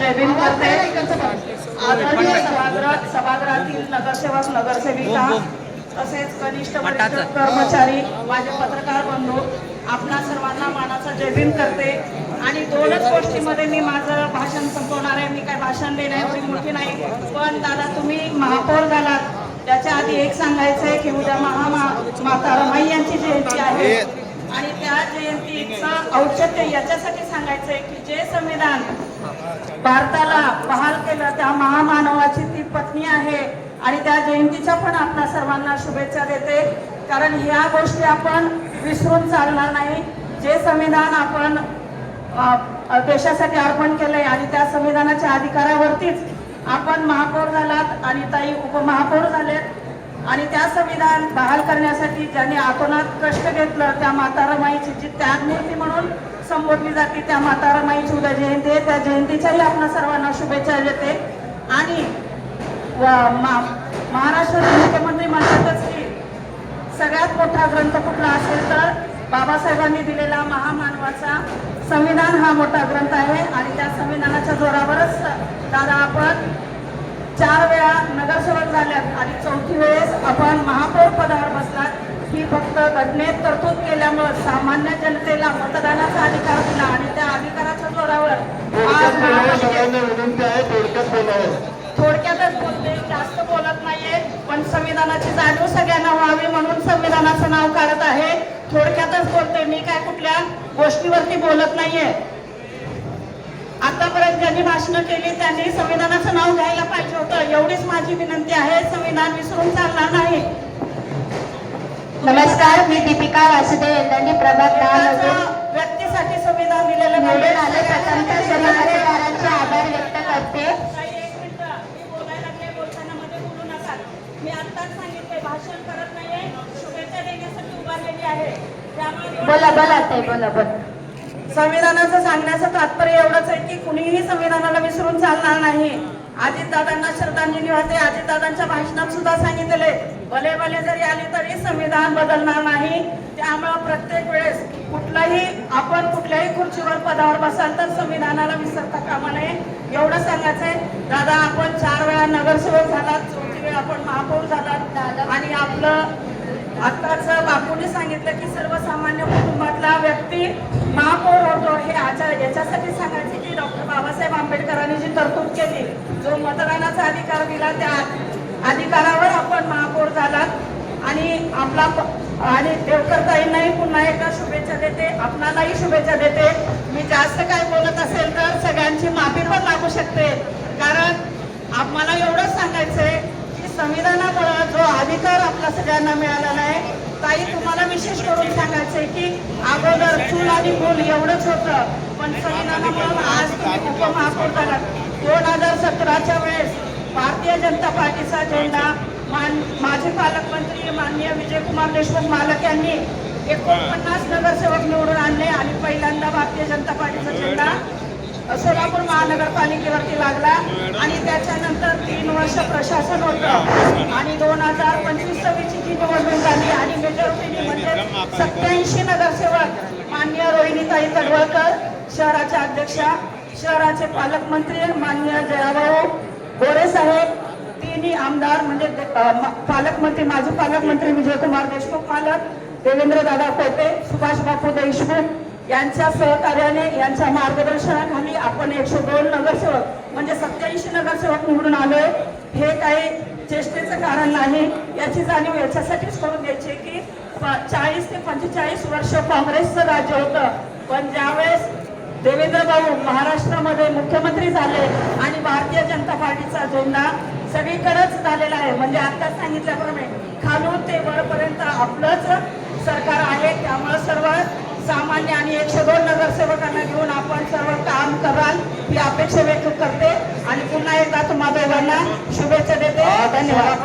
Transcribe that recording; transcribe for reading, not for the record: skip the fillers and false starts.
जय भीम करते। आदरणीय सभागृहातील नगरसेवक नगरसेविका तसेच कनिष्ठ वरिष्ठ कर्मचारी, माझे पत्रकार बंधू, आपणा सर्वांना मानाचा जय भीम करते। आणि दोनच गोष्टीमध्ये मी माझं भाषण संपवणार आहे। मी काय भाषण देणार एवढी मोठी नाही, पण दादा तुम्ही महापौर झालात त्याच्या आधी एक सांगायचं आहे की उद्या माता रमाई यांची जयंती आहे आणि त्या जयंतीचं औचित्य याच्यासाठी सांगायचं आहे की जे संविधान भारताला बहाल केलं त्या महामानवाची ती पत्नी आहे आणि त्या जयंतीच्या पण आपल्या सर्वांना शुभेच्छा देते। कारण ह्या गोष्टी आपण विसरून चालणार नाही। जे संविधान आपण देशासाठी अर्पण केलंय आणि त्या संविधानाच्या अधिकारावरतीच आपण महापौर झालात आणि ताई उपमहापौर झालेत आणि त्या संविधान बहाल करण्यासाठी ज्यांनी आतोनात कष्ट घेतलं त्या माता रमाईची जी त्यागमूर्ती म्हणून संबोधली जाते त्या माता रमाईची उद्या जयंती आहे। त्या जयंतीच्याही आपण सर्वांना शुभेच्छा देते। आणि महाराष्ट्राचे मुख्यमंत्री म्हणतातच की सगळ्यात मोठा ग्रंथ कुठला असेल तर बाबासाहेबांनी दिलेला महामानवाचा संविधान हा मोठा ग्रंथ आहे आणि त्या संविधानाच्या जोरावरच दादा आपण 4 वेळा नगरसेवक झाल्यात आणि 4थी वेळेस आपण महापौर पदावर बसलात। ही फक्त घटनेत तरतूद केल्यामुळे सामान्य जनतेला मतदानाचा अधिकार दिला आणि त्या अधिकाराच्या जोरावर थोडक्यातच बोलते, जास्त बोलत नाहीये, पण संविधानाची जाणीव सगळ्यांना व्हावी म्हणून संविधानाचं नाव काढत आहे। थोडक्यातच बोलते, मी काय कुठल्या गोष्टीवरती बोलत नाहीये। आतापर्यंत ज्यांनी भाषणं केली त्यांनी संविधानाचं नाव घ्यायला पाहिजे होतं, एवढीच माझी विनंती आहे। संविधान विसरून चालणार नाही। नमस्कार, मी दीपिका वासुदेव येलदंडी प्रभाग 10 व्यक्तीसाठी संविधान दिलेलं निवडून आले प्रथमतः सर्व मतदारांचे आभार व्यक्त करते। मी आत्ताच सांगितले भाषण करत नाहीये, शुभेच्छा देण्यासाठी उभारलेली आहे। बोला ताई, बोला। संविधानाचं सांगण्याचं तात्पर्य एवढंच आहे की कुणीही संविधानाला विसरून चालणार नाही। अजितदादांना श्रद्धांजली वाहते। अजितदादांच्या भाषणात सुद्धा सांगितले भले भले जरी आली तरी संविधान बदलणार नाही। त्यामुळे प्रत्येक वेळेस आपण कुठल्याही खुर्चीवर पदावर बसाल तर संविधानाला विसरता कामा नये, एवढं सांगायचंय। दादा आपण 4 वेळा नगरसेवक झालात, 4थी वेळा आपण महापौर झालात आणि आपलं आत्ताच बापूंनी सांगितलं की सर्वसामान्य कुटुंबातला व्यक्ती महापौर होतो। हे याच्यासाठी सांगायचे की डॉक्टर बाबासाहेब आंबेडकरांनी जी तरतूद केली, जो मतदानाचा अधिकार दिला, त्या अधिकारावर आपण महापौर झालात आणि आणि देवकरताईंनाही पुन्हा एकदा शुभेच्छा देते, आपणालाही शुभेच्छा देते। मी जास्त काय बोलत असेल तर सगळ्यांची माफी पण मागू शकते, कारण आम्हाला एवढंच सांगायचंय की संविधानामुळे जो अधिकार आपल्या सगळ्यांना मिळालेला आहे, ताई तुम्हाला विशेष करून सांगायचंय की अगोदर चूल आणि मूल एवढंच होतं, पण संविधानामुळे आज तुम्ही उपमहापौर झालात। 2017च्या वेळेस भारतीय जनता पार्टीचा झेंडा माजी पालकमंत्री माननीय विजयकुमार देशमुख मालक यांनी 49 नगरसेवक निवडून आणले आणि पहिल्यांदा भारतीय जनता पार्टीचा झेंडा सोलापूर महानगरपालिकेवरती लागला आणि त्याच्यानंतर 3 वर्ष प्रशासन होतं आणि 2025-26ची जी निवडणूक झाली आणि मेजॉरिटी म्हणजे 87 नगरसेवक माननीय रोहिणीताई तडवळकर शहराच्या अध्यक्षा, शहराचे पालकमंत्री माननीय जयाभाऊ गोरे साहेब, 3 आमदार म्हणजे पालकमंत्री माजी पालकमंत्री विजयकुमार देशमुख मालक, देवेंद्र दादा कोटे, सुभाष बापू देशमुख यांच्या सहकार्याने यांच्या मार्गदर्शनाखाली आपण 102 नगरसेवक म्हणजे 87 नगरसेवक निवडून आलोय। हे काही चेष्टेचं कारण नाही, याची जाणीव याच्यासाठीच करून द्यायची की 40 ते 45 वर्ष काँग्रेसचं राज्य होतं, पण ज्यावेळेस देवेंद्र भाऊ महाराष्ट्रामध्ये मुख्यमंत्री झाले आणि भारतीय जनता पार्टीचा झेंडा सगळीकडेच झालेला आहे, म्हणजे आता सांगितल्याप्रमाणे खालून ते वरपर्यंत आपलंच सरकार आहे। त्यामुळे सर्व सामान्य आणि 102 नगरसेवकांना घेऊन आपण सर्व काम कराल ही अपेक्षा व्यक्त करते आणि पुन्हा एकदा तुम्हा दोघांना शुभेच्छा देते। धन्यवाद।